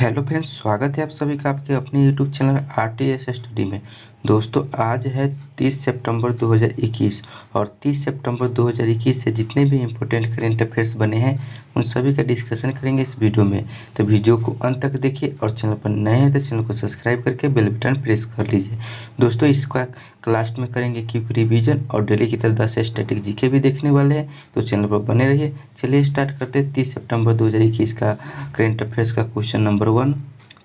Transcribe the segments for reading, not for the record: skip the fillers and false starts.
Hello friends, स्वागत है आप सभी का आपके अपने यूट्यूब चैनल आरटीएस स्टडी में। दोस्तों, आज है 30 सितंबर 2021 और 30 सितंबर 2021 से जितने भी इम्पोर्टेंट करेंट अफेयर्स बने हैं उन सभी का डिस्कशन करेंगे इस वीडियो में। तो वीडियो को अंत तक देखिए और चैनल पर नए हैं तो चैनल को सब्सक्राइब करके बेल बटन प्रेस कर लीजिए। दोस्तों, इसका लास्ट में करेंगे क्विक रिवीजन और डेली की तरह 10 स्टैटिक जीके भी देखने वाले हैं, तो चैनल पर बने रहिए। चलिए स्टार्ट करते हैं 30 सितंबर 2021 का करेंट अफेयर्स का क्वेश्चन नंबर 1।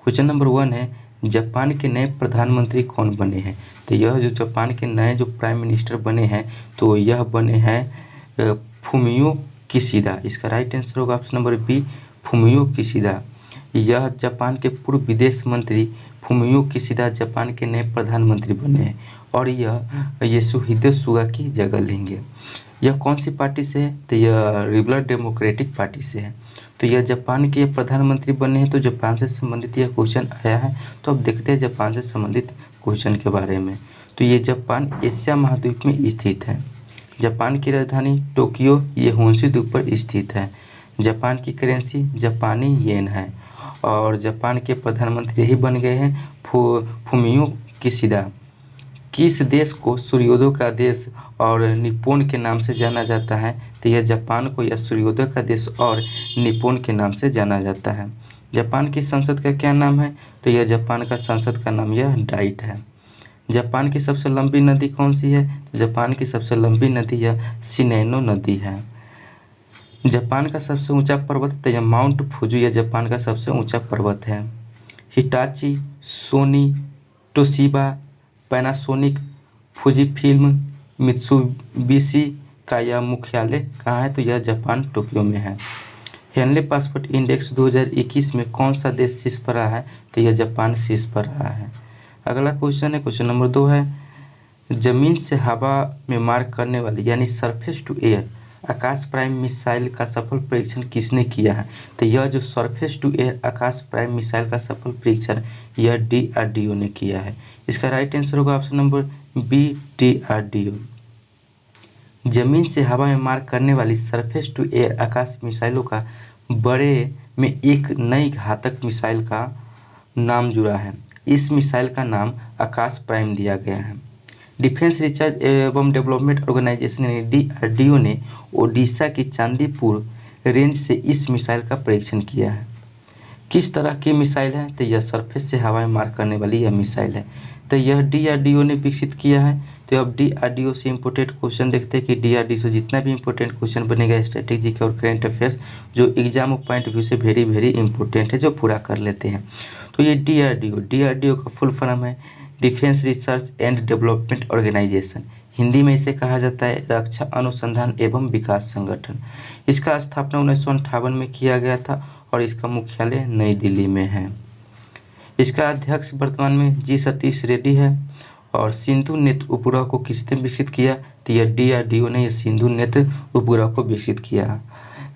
क्वेश्चन नंबर 1 है, जापान के नए प्रधानमंत्री कौन बने हैं? तो यह जो जापान के नए जो प्राइम मिनिस्टर बने हैं तो यह बने हैं फुमियो किशिदा। इसका राइट आंसर होगा option number B, Fumio Kishida. यह जापान के पूर्व विदेश मंत्री फुमियो किशिदा जापान के नए प्रधानमंत्री बने हैं और यह योशिहिदे सुगा की जगह लेंगे। यह कौन सी पार्टी से है? तो यह लिबरल डेमोक्रेटिक पार्टी से है। तो यह जापान के प्रधानमंत्री बने हैं, तो जापान से संबंधित यह क्वेश्चन आया है। तो अब देखते हैं जापान से संबंधित क्वेश्चन के बारे में। तो ये जापान एशिया महाद्वीप में स्थित है। जापान की राजधानी टोक्यो ये होन्शू द्वीप पर स्थित है। जापान की करेंसी जापानी येन है और जापान के प्रधानमंत्री यही बन गए हैं फुमियो किशिदा। किस देश को सूर्योदय का देश और निप्पॉन के नाम से जाना जाता है? तो यह जापान को यह सूर्योदय का देश और निप्पॉन के नाम से जाना जाता है। जापान की संसद का क्या नाम है? तो यह जापान का संसद का नाम यह डाइट है। जापान की सबसे लंबी नदी कौन सी है? तो जापान की सबसे लंबी नदी यह शिनेनो नदी है। जापान का सबसे ऊंचा पर्वत तो यह माउंट फुजी यह जापान का सबसे ऊंचा पर्वत है। Hitachi, Sony, Toshiba, Panasonic, Fujifilm, Mitsubishi का यह मुख्यालय कहाँ है? तो यह जापान टोक्यो में है। हेनले पासपोर्ट इंडेक्स 2021 में कौन सा देश शीर्ष पर रहा है? तो यह जापान शीर्ष पर रहा है। अगला क्वेश्चन है, क्वेश्चन नंबर 2 है, जमीन से हवा में मार करने वाली यानी surface to air Akash prime missile का सफल परीक्षण किसने किया है? तो यह जो surface to air Akash prime missile का सफल परीक्षण यह डीआरडीओ ने किया है। इसका राइट आंसर होगा ऑप्शन नंबर बी, डीआरडीओ। जमीन से हवा में मार करने वाली सरफेस टू एयर आकाश मिसाइलों का बड़े में एक नई घातक मिसाइल का नाम जुड़ा है। इस मिसाइल का नाम आकाश प्राइम दिया गया है। डिफेंस रिसर्च एवं डेवलपमेंट ऑर्गेनाइजेशन यानी डीआरडीओ ने ओडिशा की चांदीपुर रेंज से इस मिसाइल का परीक्षण किया है। किस तरह की मिसाइल है? तो यह सरफेस से हवा में मार करने वाली यह मिसाइल है। तो यह डीआरडीओ ने विकसित किया है। तो अब डीआरडीओ से इम्पोर्टेंट क्वेश्चन देखते हैं कि डीआरडीओ से जितना भी इम्पोर्टेंट क्वेश्चन बनेगा स्ट्रेटेजी के और करेंट अफेयर्स जो एग्जाम पॉइंट व्यू से वेरी वेरी इंपॉर्टेंट है, जो पूरा कर लेते हैं। तो ये डीआरडीओ का फुल फॉर्म है defence research and development organisation. Hindi में इसे कहा जाता है रक्षा अनुसंधान एवं विकास संगठन। इसका स्थापना 1958 में किया गया था और इसका मुख्यालय नई दिल्ली में है। इसका अध्यक्ष वर्तमान में जी सतीश रेड्डी है। और सिंधु नेत्र उपग्रह को किसने विकसित किया? तो यह डीआरडीओ ने यह सिंधु नेत्र उपग्रह को विकसित किया।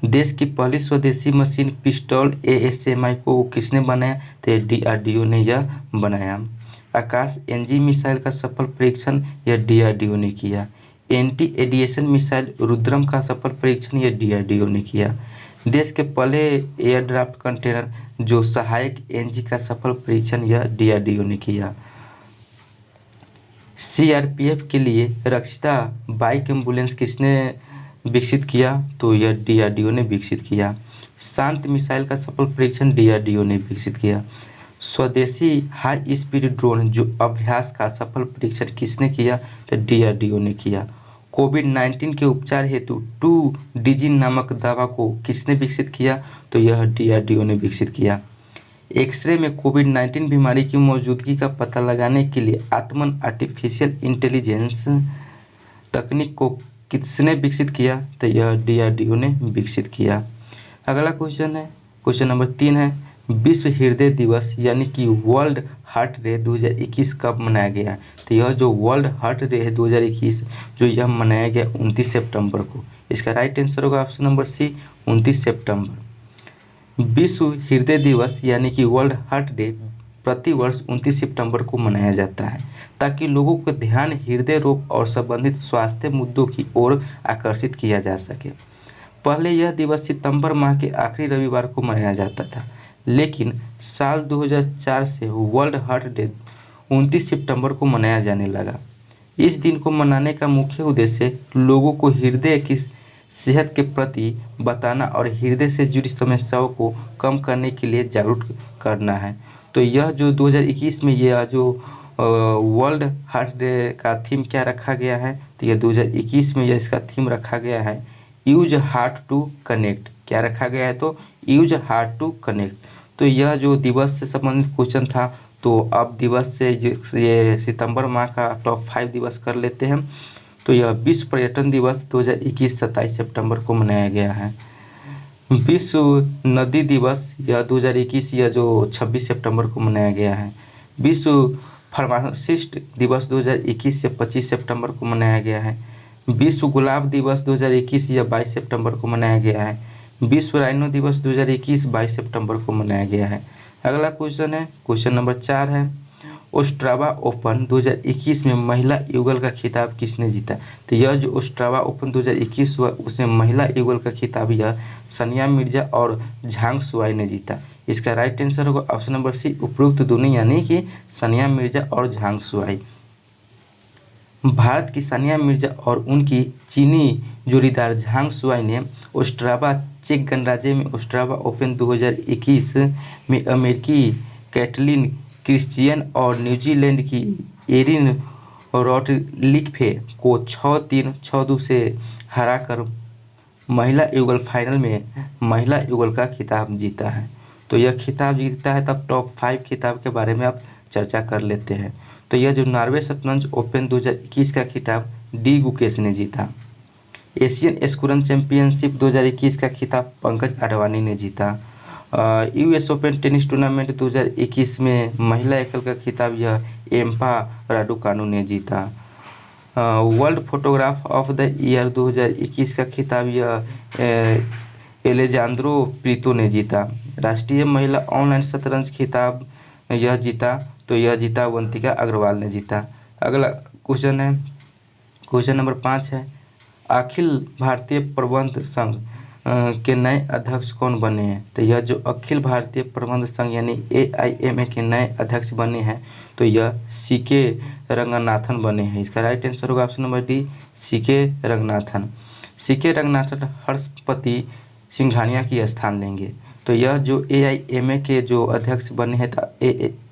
देश की पहली स्वदेशी मशीन पिस्टल एएसएमआई को किसने बनाया? तो यह डीआरडीओ ने यह बनाया। आकाश एनजी मिसाइल का सफल परीक्षण यह डीआरडीओ ने किया। एंटी एडिएशन मिसाइल रुद्रम का सफल परीक्षण यह डीआरडीओ ने किया। देश के पहले एयरड्राफ्ट कंटेनर जो सहायक एनजी का सफल परीक्षण यह डीआरडीओ ने किया। सीआरपीएफ के लिए रक्षिता बाइक एम्बुलेंस किसने विकसित किया? तो यह डीआरडीओ ने विकसित किया। शांत मिसाइल का सफल परीक्षण डीआरडीओ ने विकसित किया। स्वदेशी हाई स्पीड ड्रोन जो अभ्यास का सफल परीक्षण किसने किया? तो डीआरडीओ ने किया। कोविड-19 के उपचार हेतु 2-डिजिन नामक दवा को किसने विकसित किया? तो यह डीआरडीओ ने विकसित किया। एक्सरे में कोविड-19 बीमारी की मौजूदगी का पता लगाने के लिए आत्मन आर्टिफिशियल इंटेलिजेंस तकनीक को किसने विकसित किया? तो यह डीआरडीओ ने विकसित किया। अगला क्वेश्चन है, क्वेश्चन नंबर 3 है, विश्व हृदय दिवस यानी कि वर्ल्ड हार्ट डे 2021 कब मनाया गया? तो यह जो वर्ल्ड हार्ट डे है 2021 जो यह मनाया गया 29 सितंबर को। इसका राइट आंसर होगा ऑप्शन नंबर सी, 29 सितंबर। विश्व हृदय दिवस यानी कि वर्ल्ड हार्ट डे प्रति वर्ष 29 सितंबर को मनाया जाता है ताकि लोगों का ध्यान हृदय रोग और संबंधित स्वास्थ्य मुद्दों की ओर आकर्षित किया जा सके। पहले यह दिवस सितंबर माह के आखिरी रविवार को मनाया जाता था, लेकिन साल 2004 से वर्ल्ड हार्ट डे 29 सितंबर को मनाया जाने लगा। इस दिन को मनाने का मुख्य उद्देश्य लोगों को हृदय की सेहत के प्रति बताना और हृदय से जुड़ी समस्याओं को कम करने के लिए जागरूक करना है। तो यह जो 2021 में यह जो वर्ल्ड हार्ट डे का थीम क्या रखा गया है, तो यह 2021 में यह इसका थीम रखा गया है यूज हार्ट टू कनेक्ट। क्या रखा गया है? तो यूज हार्ट टू कनेक्ट। तो यह जो दिवस से संबंधित क्वेश्चन था, तो अब दिवस से ये सितंबर माह का टॉप 5 दिवस कर लेते हैं। तो यह विश्व पर्यटन दिवस 2021 27 सितंबर को मनाया गया है। विश्व नदी दिवस यह 2021 यह जो 26 सितंबर को मनाया गया है। विश्व फार्मासिस्ट दिवस 2021 से 25 सितंबर को मनाया गया है। विश्व गुलाब दिवस 2021 यह 22 सितंबर को मनाया गया है। विश्व राइनो दिवस 2021 22 सितंबर को मनाया गया है। अगला क्वेश्चन है, क्वेश्चन नंबर 4 है, ओस्ट्रावा ओपन 2021 में महिला युगल का खिताब किसने जीता? तो यह जो ओस्ट्रावा ओपन 2021 हुआ उसमें महिला युगल का खिताब यह सानिया मिर्जा और झांग सुआई ने जीता। इसका राइट आंसर होगा ऑप्शन नंबर सी, उपरोक्त दोनों, यानी कि सानिया मिर्जा और झांग सुआई। भारत की सानिया मिर्जा और उनकी चीनी जोड़ीदार झांग सुआई ने ओस्ट्रावा चेक गणराज्य में ओस्ट्रावा ओपन 2021 में अमेरिकी कैटलिन क्रिश्चियन और न्यूजीलैंड की एरिन रॉड्रिग्वे को 6-3, 6-2 से हराकर महिला युगल फाइनल में महिला युगल का खिताब जीता है। तो यह खिताब जीतता है, तब टॉप 5 खिताब के बारे में आप चर्चा कर लेते हैं। तो यह जो नॉर्वे शतरंज ओपन 2021 का खिताब डी गुकेश ने जीता। एशियन एस्कुरन चैंपियनशिप 2021 का खिताब पंकज अडवाणी ने जीता। यूएस ओपन टेनिस टूर्नामेंट 2021 में महिला एकल का खिताब यह एम्पा राडुकानु ने जीता। World photograph of the year 2021 का खिताब यह एलेजांद्रो प्रीतो ने जीता। राष्ट्रीय महिला ऑनलाइन शतरंज खिताब यह जीता, तो यह जीता अवंतिका अग्रवाल ने जीता। अगला क्वेश्चन है, क्वेश्चन नंबर 5 है, अखिल भारतीय प्रबंध संघ के नए अध्यक्ष कौन बने हैं? तो यह जो अखिल भारतीय प्रबंध संघ यानी AIMA के नए अध्यक्ष बने हैं, तो यह CK रंगनाथन बने हैं। इसका राइट आंसर होगा option number D, CK Ranganathan. CK Ranganathan Harshpati Singhania की स्थान लेंगे। तो यह जो AIMA के जो अध्यक्ष बने हैं, तो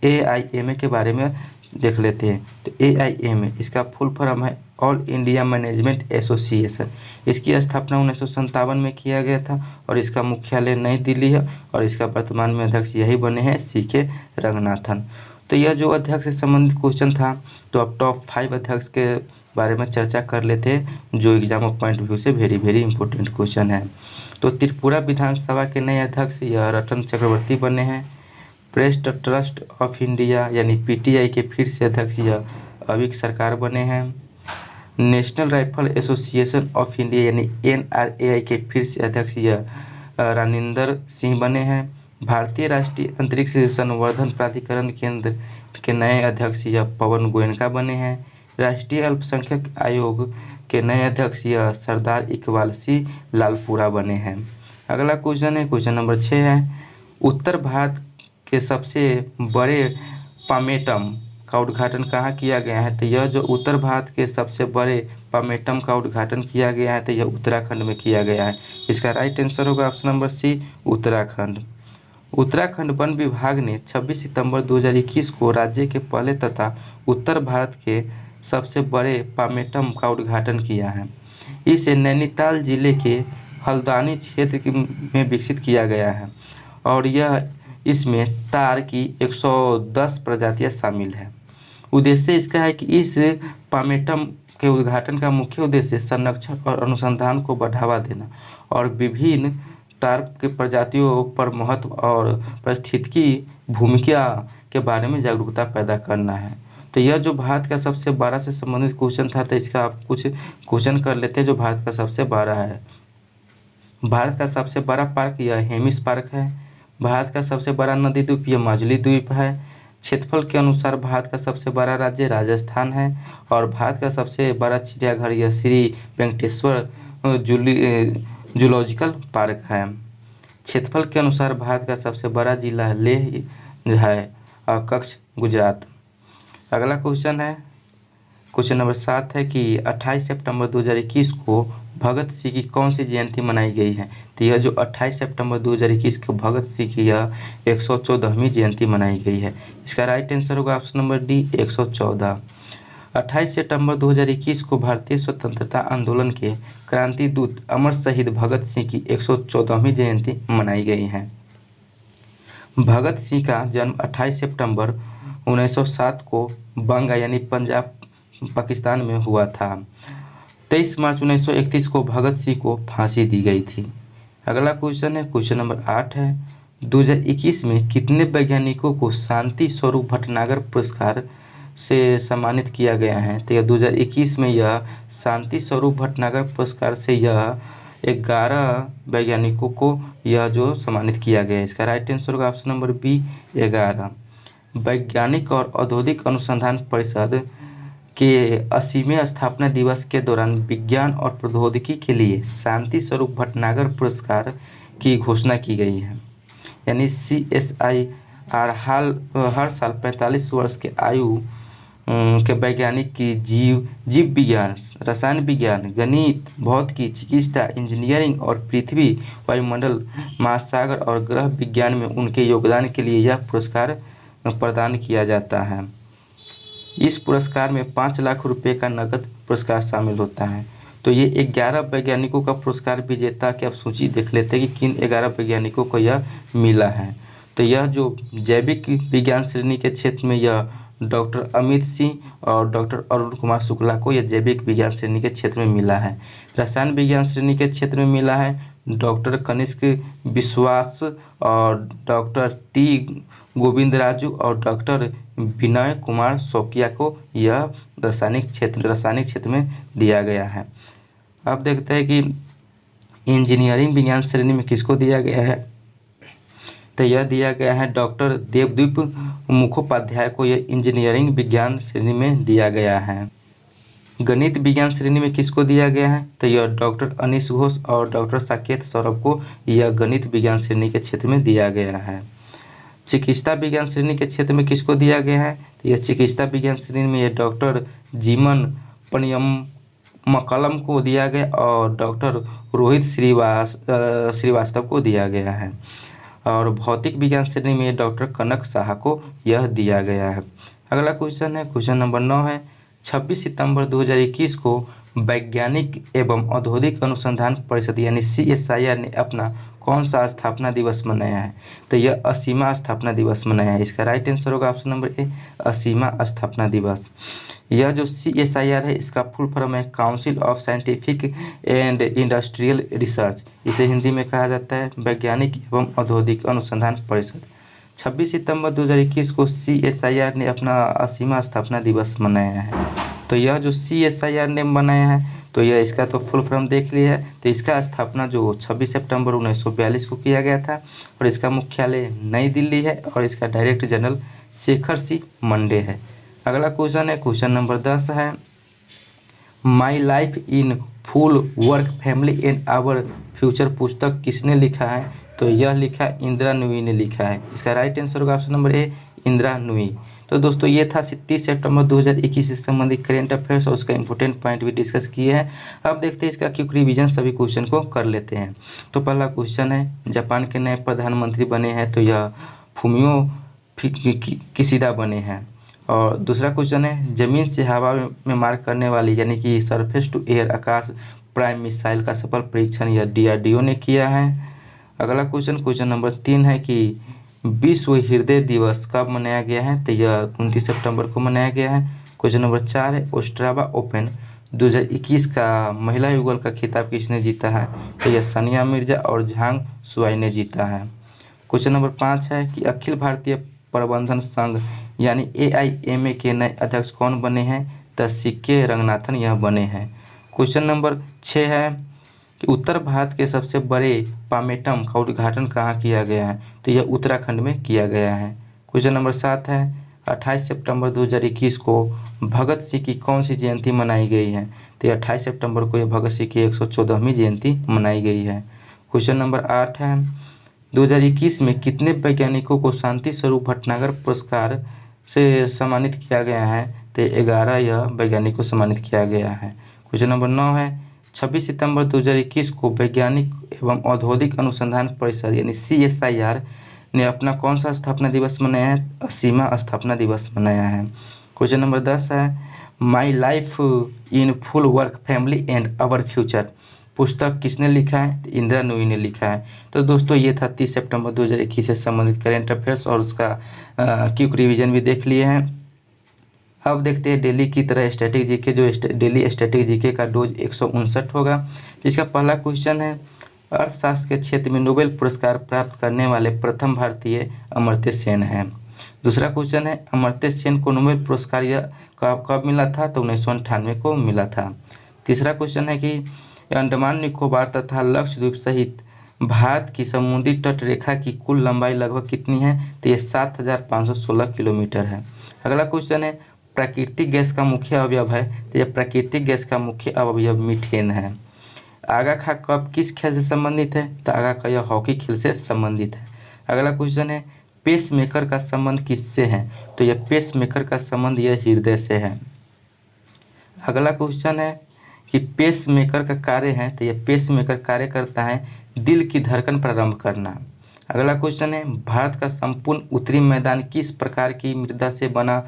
AIMA के बारे में देख लेते हैं। तो AIMA इसका फुल फॉर्म है ऑल इंडिया मैनेजमेंट एसोसिएशन। इसकी स्थापना 1957 में किया गया था और इसका मुख्यालय नई दिल्ली है और इसका वर्तमान में अध्यक्ष यही बने हैं CK रंगनाथन। तो यह जो अध्यक्ष से संबंधित क्वेश्चन था, तो अब टॉप 5 अध्यक्ष के बारे में चर्चा कर लेते हैं, जो एग्जाम ऑफ पॉइंट व्यू से वेरी वेरी इंपॉर्टेंट क्वेश्चन है। तो त्रिपुरा विधानसभा के नए अध्यक्ष यह रतन चक्रवर्ती बने हैं। प्रेस ट्रस्ट ऑफ इंडिया यानी PTI के फिर से अध्यक्ष यह अविक सरकार बने हैं। National rifle association of India यानी NRAI के फिर से अध्यक्ष यह रानिंदर सिंह बने हैं। भारतीय राष्ट्रीय अंतरिक्ष संवर्धन प्राधिकरण केंद्र के नए अध्यक्ष यह पवन गोयनका बने हैं। राष्ट्रीय अल्पसंख्यक आयोग के नए अध्यक्ष यह सरदार इकबाल सिंह लालपुरा बने हैं। अगला क्वेश्चन है, क्वेश्चन नंबर 6 है, उत्तर भारत के सबसे बड़े पामेटम का उद्घाटन कहाँ किया गया है? तो यह जो उत्तर भारत के सबसे बड़े पामेटम का उद्घाटन किया गया है, तो यह उत्तराखंड में किया गया है। इसका राइट आंसर होगा option number C, Uttarakhand. Uttarakhand वन विभाग ने 26 सितंबर 2021 को राज्य के पहले तथा उत्तर भारत के सबसे बड़े पामेटम का उद्घाटन किया है। इसे नैनीताल जिले के हल्द्वानी क्षेत्र में विकसित किया गया है और यह इसमें तार की 110 प्रजातियां शामिल है। उद्देश्य इसका है कि इस पामेटम के उद्घाटन का मुख्य उद्देश्य संरक्षण और अनुसंधान को बढ़ावा देना और विभिन्न तार के प्रजातियों पर महत्व और पारिस्थितिकी भूमिका के बारे में जागरूकता पैदा करना है। तो यह जो भारत का सबसे बड़ा से संबंधित क्वेश्चन था, तो इसका आप कुछ क्वेश्चन कर लेते हैं जो भारत का सबसे बड़ा है। भारत का सबसे बड़ा पार्क यह हेमिस पार्क है। भारत का सबसे बड़ा नदी द्वीप यह माजुली द्वीप है। क्षेत्रफल के अनुसार भारत का सबसे बड़ा राज्य राजस्थान है और भारत का सबसे बड़ा चिड़ियाघर यह श्री वेंकटेश्वर जूलॉजिकल पार्क है। क्षेत्रफल के अनुसार भारत का सबसे बड़ा जिला लेह है और कच्छ गुजरात। अगला क्वेश्चन है, क्वेश्चन नंबर 7 है कि 28 सितंबर 2021 को भगत सिंह की कौन सी जयंती मनाई गई है। तो यह जो 28 सितंबर 2021 को भगत सिंह की यह 114वीं जयंती मनाई गई है। इसका राइट आंसर होगा ऑप्शन नंबर डी 114। 28 सितंबर 2021 को भारतीय स्वतंत्रता आंदोलन के क्रांति दूत अमर शहीद भगत सिंह की 114वीं जयंती मनाई गई है। भगत सिंह का जन्म 28 सितंबर 1907 को बंगा यानी पंजाब पाकिस्तान में हुआ था। 23 मार्च 1931 को भगत सिंह को फांसी दी गई थी। अगला क्वेश्चन है, क्वेश्चन नंबर 8 है, 2021 में कितने वैज्ञानिकों को शांति स्वरूप भटनागर पुरस्कार से सम्मानित किया गया है। तो यह 2021 में यह शांति स्वरूप भटनागर पुरस्कार से यह 11 वैज्ञानिकों को यह जो सम्मानित किया गया है। इसका राइट आंसर होगा ऑप्शन नंबर बी 11। वैज्ञानिक और औद्योगिक अनुसंधान परिषद के 80वें स्थापना दिवस के दौरान विज्ञान और प्रौद्योगिकी के लिए शांति स्वरूप भटनागर पुरस्कार की घोषणा की गई है। यानी CSIR हर साल 45 वर्ष के आयु के वैज्ञानिक की जीव विज्ञान, रसायन विज्ञान, गणित, भौतिकी, चिकित्सा, इंजीनियरिंग और पृथ्वी, वायुमंडल, महासागर और ग्रह विज्ञान में उनके योगदान के लिए यह पुरस्कार प्रदान किया जाता है। इस पुरस्कार में 5 लाख रुपए का नकद पुरस्कार शामिल होता है। तो ये 11 वैज्ञानिकों का पुरस्कार विजेता की आप सूची देख लेते हैं कि किन 11 वैज्ञानिकों को यह मिला है। तो यह जो जैविक विज्ञान श्रेणी के क्षेत्र में यह डॉक्टर अमित सिंह और डॉक्टर अरुण कुमार शुक्ला को यह जैविक विज्ञान श्रेणी के क्षेत्र में मिला है। रसायन विज्ञान श्रेणी के क्षेत्र में मिला है डॉक्टर कनिष्क विश्वास और डॉक्टर टी गोविंदराजू और डॉक्टर विनय कुमार शौकिया को यह रासायनिक क्षेत्र में दिया गया है। अब देखते हैं कि इंजीनियरिंग विज्ञान श्रेणी में किसको दिया गया है। तो यह दिया गया है डॉक्टर देवदीप मुखोपाध्याय को यह इंजीनियरिंग विज्ञान श्रेणी में दिया गया है। गणित विज्ञान श्रेणी में किसको दिया गया है। तो यह डॉक्टर अनीश घोष और डॉक्टर साकेत सौरभ को यह गणित विज्ञान श्रेणी के क्षेत्र में दिया गया है। चिकित्सा विज्ञान श्रेणी के क्षेत्र में किसको दिया गया है। तो यह चिकित्सा विज्ञान श्रेणी में यह डॉक्टर जीवन पनियम्मकलम को दिया गया और डॉक्टर रोहित श्रीवास्तव को दिया गया है। और भौतिक विज्ञान श्रेणी में डॉक्टर कनक साहा को यह दिया गया है। अगला क्वेश्चन है, क्वेश्चन नंबर 9 है, 26 सितंबर 2021 को वैज्ञानिक एवं औद्योगिक अनुसंधान परिषद यानी CSIR ने अपना कौन सा स्थापना दिवस मनाया है। तो यह 80वां स्थापना दिवस मनाया है। इसका राइट आंसर होगा ऑप्शन नंबर ए 80वां स्थापना दिवस। यह जो CSIR है इसका फुल फॉर्म है council of scientific and industrial research. इसे हिंदी में कहा जाता है वैज्ञानिक एवं औद्योगिक अनुसंधान परिषद। 26 सितंबर 2021 को CSIR ने अपना 80वां स्थापना दिवस मनाया है। तो यह जो CSIR ने मनाया है तो यह इसका तो फुल फॉर्म देख लिया है। तो इसका स्थापना जो 26 सितंबर 1942 को किया गया था और इसका मुख्यालय नई दिल्ली है और इसका director general Shekhar C Mande है। अगला क्वेश्चन है, क्वेश्चन नंबर 10 है, my life in full work family and our future पुस्तक किसने लिखा है। तो यह लिखा इंदिरा नूई ने लिखा है। इसका राइट आंसर होगा option number A Indira Nooyi. तो दोस्तों ये था 30 सितंबर 2021 से संबंधित करेंट अफेयर्स और उसका इंपॉर्टेंट पॉइंट भी डिस्कस किए हैं। अब देखते हैं इसका क्विक रिवीजन सभी क्वेश्चन को कर लेते हैं। तो पहला क्वेश्चन है, जापान के नए प्रधानमंत्री बने हैं तो यह फुमियो किशिदा बने हैं। और दूसरा क्वेश्चन है, जमीन से हवा में मार करने वाली यानी कि surface to air Akash prime missile का सफल परीक्षण यह DRDO ने किया है। अगला क्वेश्चन, क्वेश्चन नंबर 3 है कि विश्व हृदय दिवस कब मनाया गया है। तो यह 29 सितंबर को मनाया गया है। क्वेश्चन नंबर 4 है, ओस्ट्रावा ओपन 2021 का महिला युगल का खिताब किसने जीता है। तो यह सानिया मिर्जा और झांग सुआई ने जीता है। क्वेश्चन नंबर 5 है कि अखिल भारतीय प्रबंधन संघ यानी AIMA के नए अध्यक्ष कौन बने हैं। तो CK रंगनाथन यह बने हैं। क्वेश्चन नंबर 6 है कि उत्तर भारत के सबसे बड़े पामेटम का उद्घाटन कहाँ किया गया है। तो यह उत्तराखंड में किया गया है। क्वेश्चन नंबर 7 है, 28 सितंबर 2021 को भगत सिंह की कौन सी जयंती मनाई गई है। तो 28 सितंबर को यह भगत सिंह की 114वीं जयंती मनाई गई है। क्वेश्चन नंबर 8 है 2021 में कितने वैज्ञानिकों को शांति स्वरूप भटनागर पुरस्कार से सम्मानित किया गया है? तो 11 यह वैज्ञानिक को सम्मानित किया गया है। क्वेश्चन नंबर 9 है 26 सितंबर 2021 को वैज्ञानिक एवं औद्योगिक अनुसंधान परिषद यानी CSIR ने अपना कौन सा स्थापना दिवस मनाया है? 80वां स्थापना दिवस मनाया है। क्वेश्चन नंबर 10 है my life in full work family and our future पुस्तक किसने लिखा है? तो इंदिरा नूई ने लिखा है। तो दोस्तों ये था 30 सितंबर 2021 से संबंधित करेंट अफेयर्स और उसका क्विक रिवीजन भी देख लिए हैं। अब देखते हैं डेली की तरह स्टैटिक जीके, जो डेली स्टैटिक जीके का डोज 159 होगा, जिसका पहला क्वेश्चन है अर्थशास्त्र के क्षेत्र में नोबेल पुरस्कार प्राप्त करने वाले प्रथम भारतीय अमर्त्य सेन हैं। दूसरा क्वेश्चन है अमर्त्य सेन को नोबेल पुरस्कार यह कब मिला था? तो 1998 को मिला था। तीसरा क्वेश्चन है कि अंडमान निकोबार तथा लक्षद्वीप सहित भारत की समुद्री तट रेखा की कुल लंबाई लगभग कितनी है? तो ये 7516 किलोमीटर है। अगला क्वेश्चन है प्राकृतिक गैस का मुख्य अवयव है? तो यह प्राकृतिक गैस का मुख्य अवयव मीथेन है। आगा खा कप किस खेल से संबंधित है? तो आगा खा यह हॉकी खेल से संबंधित है। अगला क्वेश्चन है पेस मेकर का संबंध किससे है? तो यह पेस मेकर का संबंध यह हृदय से है। अगला क्वेश्चन है कि पेस मेकर का कार्य है? तो यह पेस मेकर कार्य करता है दिल की धड़कन प्रारंभ करना। अगला क्वेश्चन है भारत का संपूर्ण उत्तरी मैदान किस प्रकार की मृदा से बना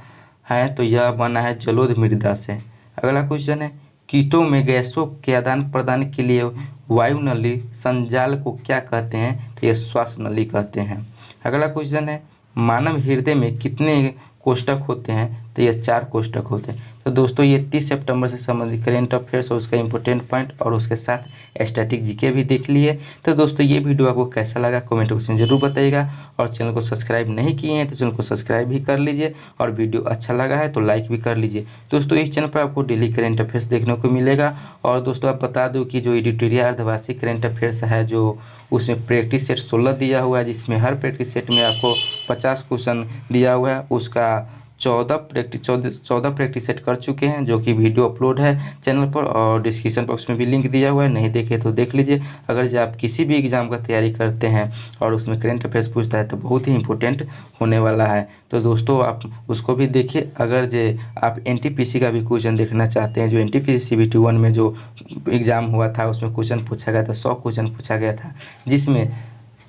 है? तो यह बना है जलोढ़ मृदा से। अगला क्वेश्चन है कीटों में गैसों के आदान प्रदान के लिए वायुनली संजाल को क्या कहते हैं? तो यह श्वास नली कहते हैं। अगला क्वेश्चन है मानव हृदय में कितने कोष्ठक होते हैं? तो यह 4 कोष्ठक होते हैं। तो दोस्तों ये 30 सितंबर से संबंधित करेंट अफेयर्स और उसका इंपॉर्टेंट पॉइंट और उसके साथ स्टैटिक जीके भी देख लिए। तो दोस्तों ये वीडियो आपको कैसा लगा कमेंट बॉक्स में जरूर बताइएगा और चैनल को सब्सक्राइब नहीं किए हैं तो चैनल को सब्सक्राइब भी कर लीजिए और वीडियो अच्छा लगा है तो लाइक भी कर लीजिए। दोस्तों इस चैनल पर आपको डेली करेंट अफेयर्स देखने को मिलेगा। और दोस्तों आप बता दूँ कि जो एडिटोरियल अर्धवार्षिक करेंट अफेयर्स है जो उसमें प्रैक्टिस सेट 16 दिया हुआ है, जिसमें हर प्रैक्टिस सेट में आपको 50 क्वेश्चन दिया हुआ है। उसका 14 प्रैक्टिस सेट कर चुके हैं जो कि वीडियो अपलोड है चैनल पर और डिस्क्रिप्शन बॉक्स में भी लिंक दिया हुआ है, नहीं देखे तो देख लीजिए। अगर जो आप किसी भी एग्ज़ाम का तैयारी करते हैं और उसमें करेंट अफेयर्स पूछता है तो बहुत ही इंपॉर्टेंट होने वाला है। तो दोस्तों आप उसको भी देखिए। अगर जो आप NTPC का भी क्वेश्चन देखना चाहते हैं, जो NTPC CBT 1 में जो एग्ज़ाम हुआ था उसमें क्वेश्चन पूछा गया था, 100 क्वेश्चन पूछा गया था, जिसमें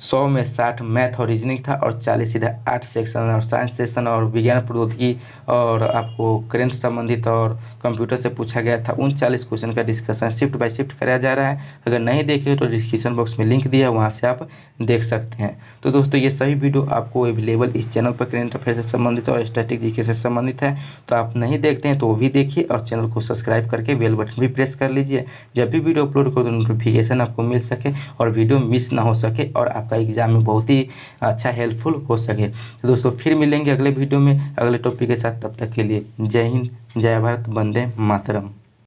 100 में 60 मैथ और रीजनिंग था और 40 सीधा 8 सेक्शन और साइंस सेक्शन और विज्ञान प्रौद्योगिकी और आपको करेंट संबंधित और कंप्यूटर से पूछा गया था। उन 40 क्वेश्चन का डिस्कशन शिफ्ट बाय शिफ्ट कराया जा रहा है। अगर नहीं देखे तो डिस्क्रिप्शन बॉक्स में लिंक दिया है, वहाँ से आप देख सकते हैं। तो दोस्तों ये सभी वीडियो आपको अवेलेबल इस चैनल पर करेंट अफेयर से संबंधित और स्टैटिक जीके से संबंधित है। तो आप नहीं देखते हैं तो वो भी देखिए और चैनल को सब्सक्राइब करके बेल बटन भी प्रेस कर लीजिए। जब भी वीडियो अपलोड करो तो नोटिफिकेशन आपको मिल सके और वीडियो मिस ना हो सके और आपका एग्जाम में बहुत ही अच्छा हेल्पफुल हो सके। तो दोस्तों फिर मिलेंगे अगले वीडियो में अगले टॉपिक के साथ। तब तक के लिए जय हिंद, जय भारत, वंदे मातरम।